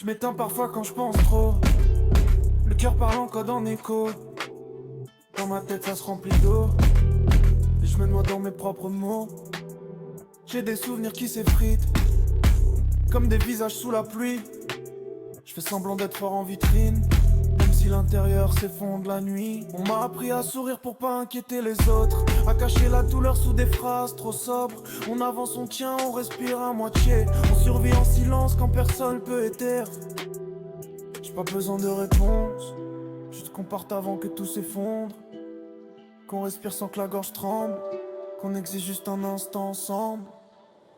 Je m'éteins parfois quand je pense trop. Le cœur parle en code en écho. Dans ma tête ça se remplit d'eau. Et je me noie dans mes propres mots. J'ai des souvenirs qui s'effritent comme des visages sous la pluie. Je fais semblant d'être fort en vitrine, même si l'intérieur s'effondre la nuit. On m'a appris à sourire pour pas inquiéter les autres, à cacher la douleur sous des phrases trop sobres. On avance, on tient, on respire à moitié. On survit en silence quand personne peut éteindre. J'ai pas besoin de réponse, juste qu'on parte avant que tout s'effondre. Qu'on respire sans que la gorge tremble, qu'on existe juste un instant ensemble.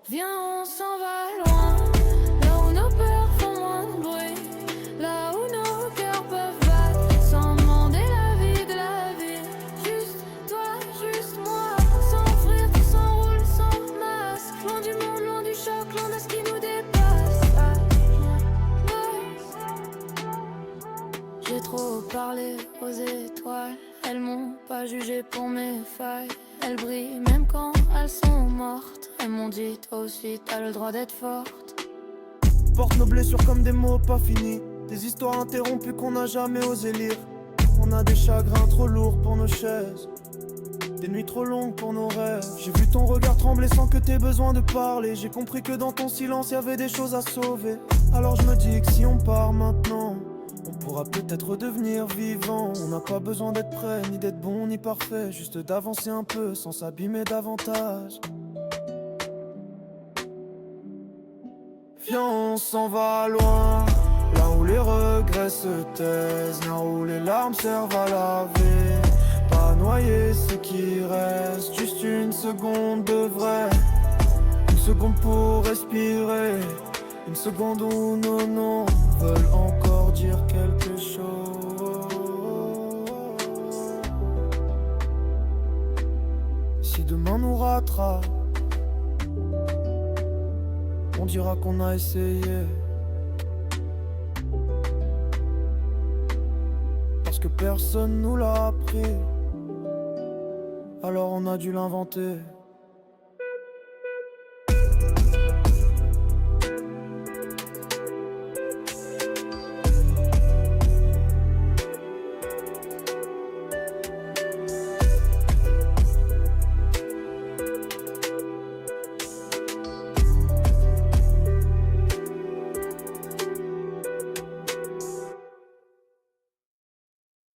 Viens, on s'en va loin, là où nos peurs font moins de bruit, là où nos cœurs peuvent battre sans demander l'avis de la vie. Juste toi, juste moi, sans frire, tout s'enroule sans masque. Loin du monde, loin du choc, loin de ce qui nous dépasse. J'ai trop parlé aux étoiles, elles m'ont pas jugé pour mes failles. Elles brillent même quand elles sont mortes. Elles m'ont dit toi aussi t'as le droit d'être forte. Porte nos blessures comme des mots pas finis, des histoires interrompues qu'on n'a jamais osé lire. On a des chagrins trop lourds pour nos chaises, des nuits trop longues pour nos rêves. J'ai vu ton regard trembler sans que t'aies besoin de parler. J'ai compris que dans ton silence y avait des choses à sauver. Alors je me dis que si on part maintenant, on pourra peut-être redevenir vivant. On n'a pas besoin d'être prêt, ni d'être bon, ni parfait, juste d'avancer un peu sans s'abîmer davantage. Viens, on s'en va loin, là où les regrets se taisent, là où les larmes servent à laver. Pas noyer ce qui reste, juste une seconde de vrai. Une seconde pour respirer, une seconde où nos noms veulent encore dire quelque chose. Si demain nous rattrape, on dira qu'on a essayé, parce que personne nous l'a appris, alors on a dû l'inventer.